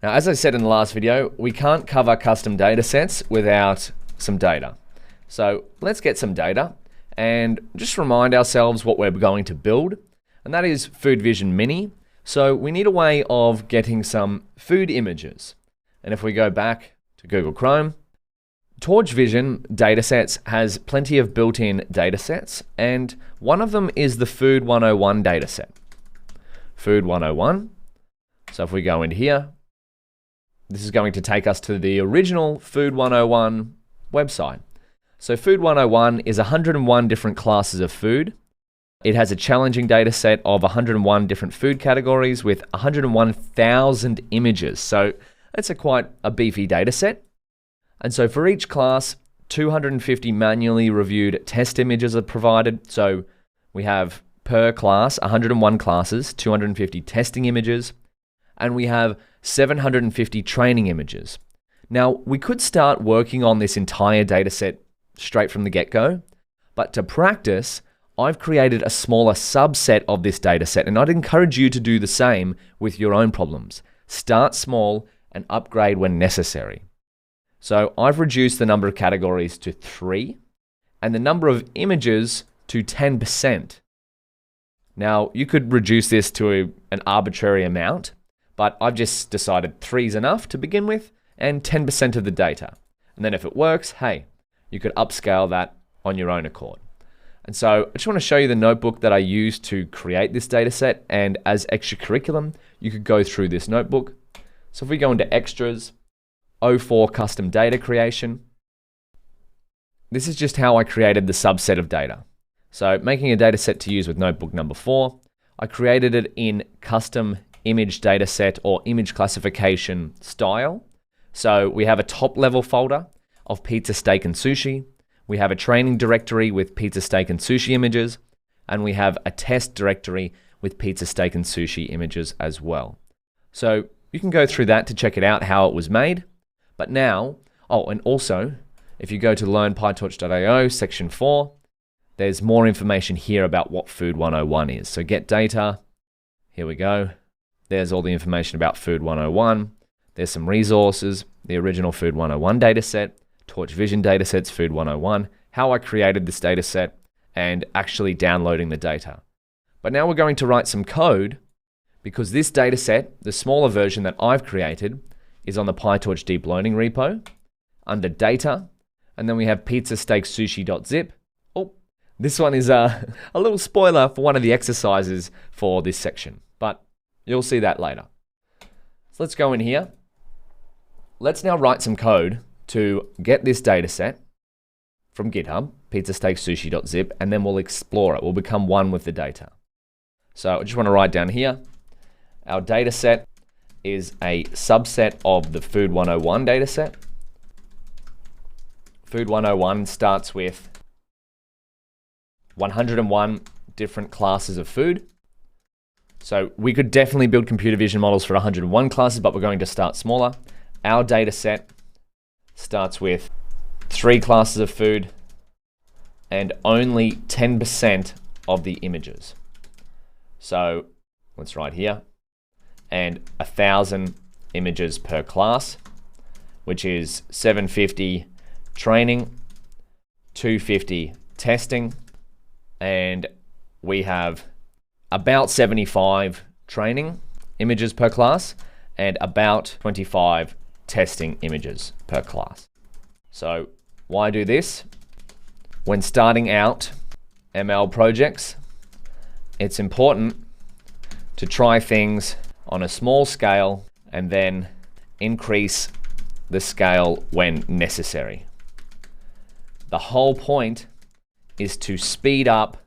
Now, as I said in the last video, we can't cover custom data sets without some data. So let's get some data and just remind ourselves what we're going to build, and that is Food Vision Mini. So we need a way of getting some food images. And if we go back to Google Chrome, Torch Vision Datasets has plenty of built-in datasets, and one of them is the Food 101 dataset. Food 101. So if we go into here, this is going to take us to the original Food 101 website. So Food 101 is 101 different classes of food. It has a challenging data set of 101 different food categories with 101,000 images. So that's quite a beefy data set. And so for each class, 250 manually reviewed test images are provided. So we have per class, 101 classes, 250 testing images, and we have 750 training images. Now, we could start working on this entire data set straight from the get-go, but to practice, I've created a smaller subset of this data set, and I'd encourage you to do the same with your own problems. Start small and upgrade when necessary. So I've reduced the number of categories to 3 and the number of images to 10%. Now, you could reduce this to an arbitrary amount, but I've just decided 3 is enough to begin with and 10% of the data. And then if it works, hey, you could upscale that on your own accord. And so I just want to show you the notebook that I used to create this data set, and as extra curriculum, you could go through this notebook. So if we go into extras, 04 custom data creation, this is just how I created the subset of data. So making a data set to use with notebook number 4, I created it in custom image data set or image classification style. So we have a top level folder of pizza, steak, and sushi. We have a training directory with pizza, steak, and sushi images, and we have a test directory with pizza, steak, and sushi images as well. So you can go through that to check it out, how it was made. But now, and also, if you go to learnpytorch.io, section 4, there's more information here about what Food 101 is. So get data, here we go. There's all the information about Food 101. There's some resources, the original Food 101 dataset, Torch Vision datasets, Food 101, how I created this dataset, and actually downloading the data. But now we're going to write some code because this dataset, the smaller version that I've created, is on the PyTorch Deep Learning repo under data, and then we have pizza, steak, sushi.zip. Oh, this one is a little spoiler for one of the exercises for this section, but you'll see that later. So let's go in here. Let's now write some code to get this data set from GitHub, pizza, steak, sushi.zip, and then we'll explore it. We'll become one with the data. So I just want to write down here, our data set is a subset of the Food 101 data set. Food 101 starts with 101 different classes of food. So we could definitely build computer vision models for 101 classes, but we're going to start smaller. Our data set starts with 3 classes of food and only 10% of the images. So let's write here, and 1,000 images per class, which is 750 training, 250 testing, and we have about 75 training images per class and about 25 testing images per class. So why do this? When starting out ML projects, it's important to try things on a small scale and then increase the scale when necessary. The whole point is to speed up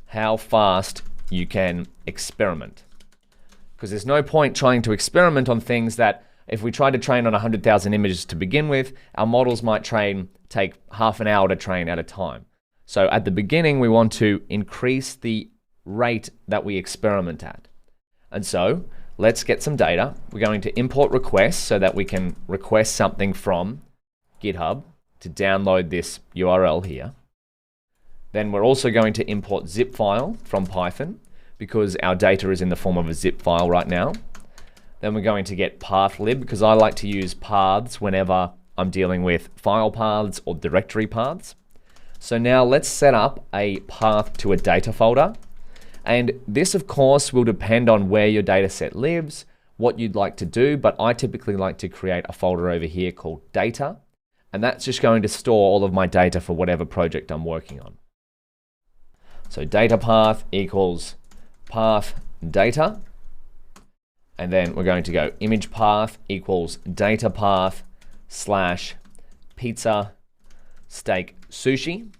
how fast you can experiment. Because there's no point trying to experiment on things that if we try to train on 100,000 images to begin with, our models might take half an hour to train at a time. So at the beginning, we want to increase the rate that we experiment at. And so let's get some data. We're going to import requests so that we can request something from GitHub to download this URL here. Then we're also going to import zip file from Python because our data is in the form of a zip file right now. Then we're going to get path lib, because I like to use paths whenever I'm dealing with file paths or directory paths. So now let's set up a path to a data folder. And this, of course, will depend on where your data set lives, what you'd like to do, but I typically like to create a folder over here called data. And that's just going to store all of my data for whatever project I'm working on. So data path equals path data. And then we're going to go image path equals data path slash pizza steak sushi.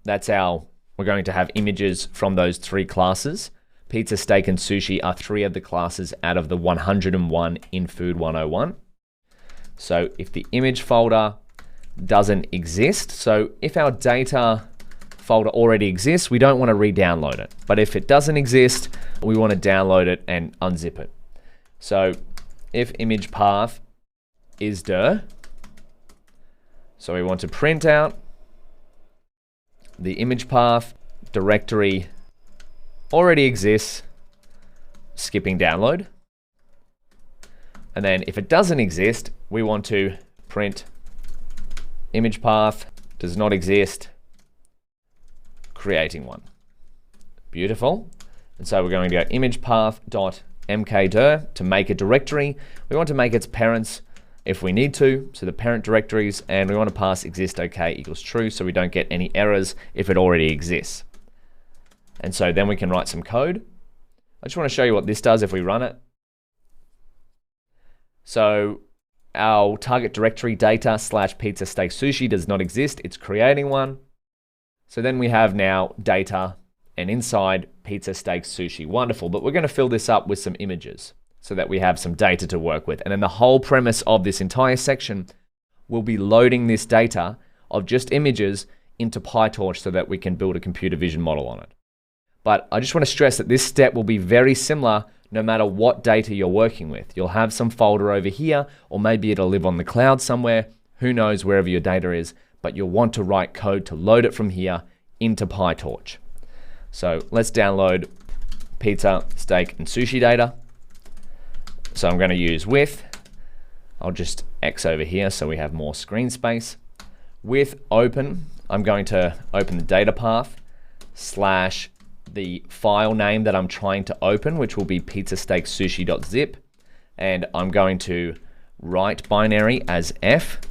We're going to have images from those three classes. Pizza, steak, and sushi are 3 of the classes out of the 101 in Food 101. So if the image folder doesn't exist, so if our data folder already exists, we don't want to re-download it. But if it doesn't exist, we want to download it and unzip it. So if image path is dir, so we want to print out the image path directory already exists, skipping download. And then if it doesn't exist, we want to print image path does not exist, creating one. Beautiful. And so we're going to go image path.mkdir to make a directory. We want to make its parents if we need to, so the parent directories, and we want to pass exist OK equals true so we don't get any errors if it already exists. And so then we can write some code. I just want to show you what this does if we run it. So our target directory data slash pizza steak sushi does not exist. It's creating one. So then we have now data and inside pizza steak sushi. Wonderful. But we're going to fill this up with some images so that we have some data to work with. And then the whole premise of this entire section will be loading this data of just images into PyTorch so that we can build a computer vision model on it. But I just want to stress that this step will be very similar no matter what data you're working with. You'll have some folder over here, or maybe it'll live on the cloud somewhere. Who knows, wherever your data is, but you'll want to write code to load it from here into PyTorch. So let's download pizza, steak, and sushi data. So I'm going to use with, I'll just X over here so we have more screen space. With open, I'm going to open the data path slash the file name that I'm trying to open, which will be pizzasteaksushi.zip. And I'm going to write binary as F.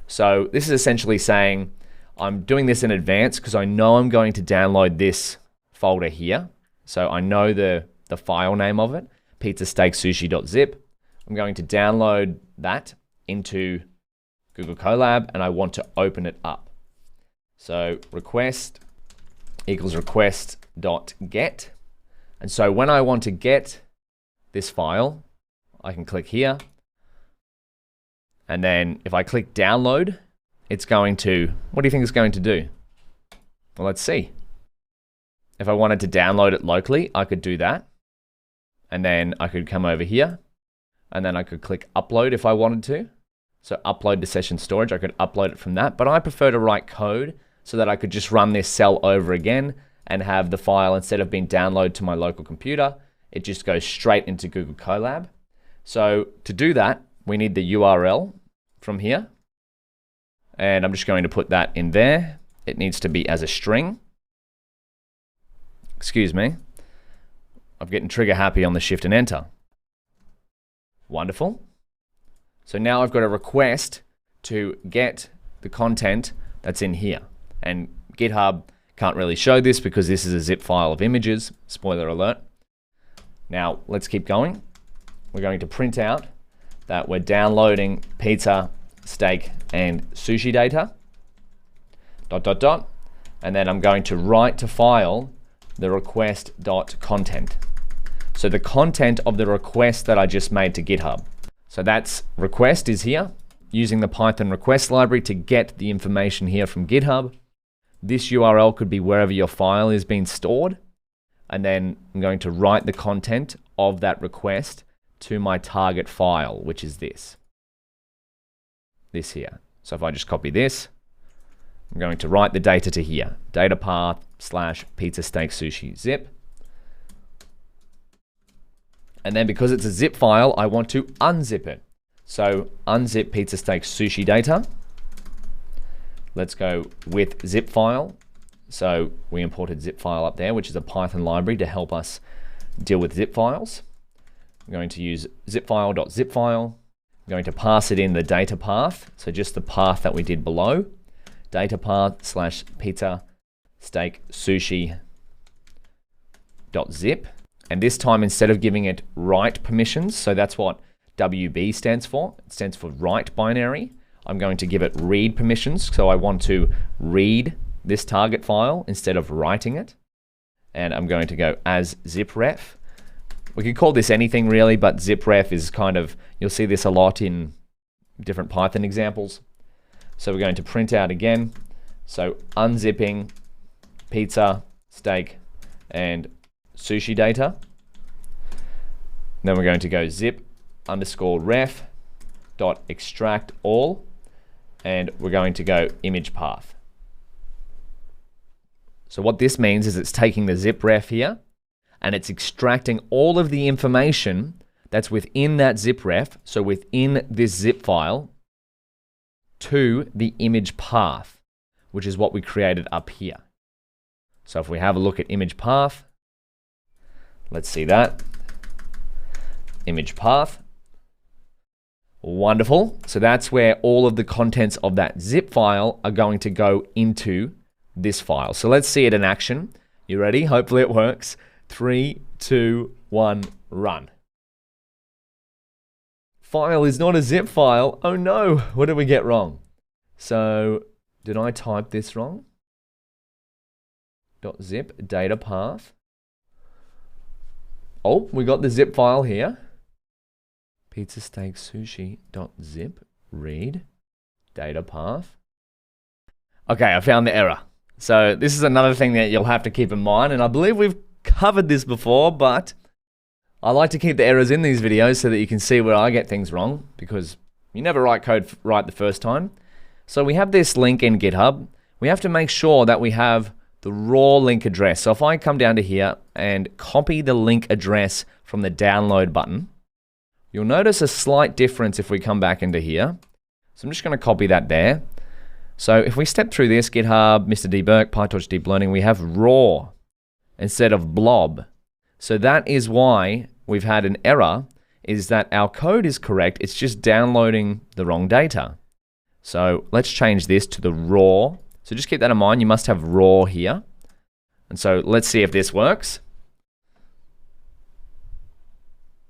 So this is essentially saying I'm doing this in advance because I know I'm going to download this folder here. So I know the file name of it, pizzasteaksushi.zip. I'm going to download that into Google Colab and I want to open it up. So request equals request.get. And so when I want to get this file, I can click here. And then if I click download, it's going to, what do you think it's going to do? Well, let's see. If I wanted to download it locally, I could do that. And then I could come over here and then I could click upload if I wanted to. So upload to session storage, I could upload it from that, but I prefer to write code so that I could just run this cell over again and have the file, instead of being downloaded to my local computer, it just goes straight into Google Colab. So to do that, we need the URL from here. And I'm just going to put that in there. It needs to be as a string. Excuse me. I'm getting trigger happy on the shift and enter. Wonderful. So now I've got a request to get the content that's in here. And GitHub can't really show this because this is a zip file of images. Spoiler alert. Now let's keep going. We're going to print out that we're downloading pizza, steak, and sushi data. ... And then I'm going to write to file the request.content. So the content of the request that I just made to GitHub. So that's request is here, using the Python request library to get the information here from GitHub. This URL could be wherever your file is being stored. And then I'm going to write the content of that request to my target file, which is this here. So if I just copy this, I'm going to write the data to here, data path slash pizza steak sushi zip. And then because it's a zip file, I want to unzip it. So unzip pizza steak sushi data. Let's go with zip file. So we imported zip file up there, which is a Python library to help us deal with zip files. I'm going to use zipfile.zip file. I'm going to pass it in the data path. So just the path that we did below. Data path / pizza steak sushi .zip. And this time, instead of giving it write permissions, so that's what WB stands for. It stands for write binary. I'm going to give it read permissions. So I want to read this target file instead of writing it. And I'm going to go as zipref. We could call this anything really, but zipref is kind of, you'll see this a lot in different Python examples. So we're going to print out again. So unzipping pizza, steak, and sushi data. Then we're going to go zip_ref dot extract all, and we're going to go image path. So what this means is it's taking the zip ref here and it's extracting all of the information that's within that zip ref, so within this zip file, to the image path, which is what we created up here. So if we have a look at image path, let's see that. Image path. Wonderful. So that's where all of the contents of that zip file are going to go into this file. So let's see it in action. You ready? Hopefully it works. 3, 2, 1, run. File is not a zip file. Oh no, what did we get wrong? So did I type this wrong? .zip data path. Oh, we got the zip file here. Pizza steak sushi .zip read data path. Okay, I found the error. So this is another thing that you'll have to keep in mind, and I believe we've covered this before, but I like to keep the errors in these videos so that you can see where I get things wrong, because you never write code right the first time. So we have this link in GitHub. We have to make sure that we have the raw link address. So if I come down to here and copy the link address from the download button, you'll notice a slight difference if we come back into here. So I'm just going to copy that there. So if we step through this, GitHub, Mr. Debug, PyTorch Deep Learning, we have raw instead of blob. So that is why we've had an error, is that our code is correct, it's just downloading the wrong data. So let's change this to the raw. So just keep that in mind, you must have raw here. And so let's see if this works.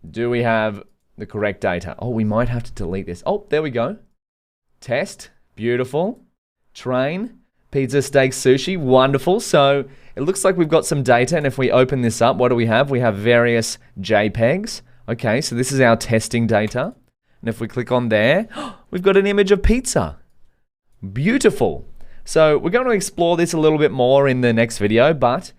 Do we have the correct data? Oh, we might have to delete this. Oh, there we go. Test, beautiful. Train, pizza, steak, sushi, wonderful. So it looks like we've got some data, and if we open this up, what do we have? We have various JPEGs. Okay, so this is our testing data. And if we click on there, we've got an image of pizza. Beautiful. So we're going to explore this a little bit more in the next video, but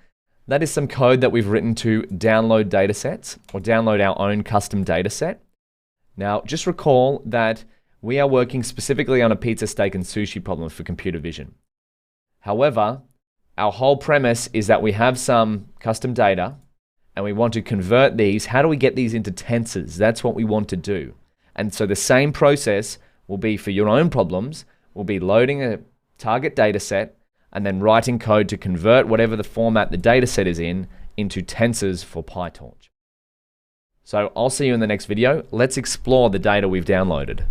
that is some code that we've written to download datasets or download our own custom dataset. Now, just recall that we are working specifically on a pizza, steak, and sushi problem for computer vision. However, our whole premise is that we have some custom data and we want to convert these. How do we get these into tensors? That's what we want to do. And so the same process will be for your own problems. We'll be loading a target data set and then writing code to convert whatever the format the data set is in into tensors for PyTorch. So I'll see you in the next video. Let's explore the data we've downloaded.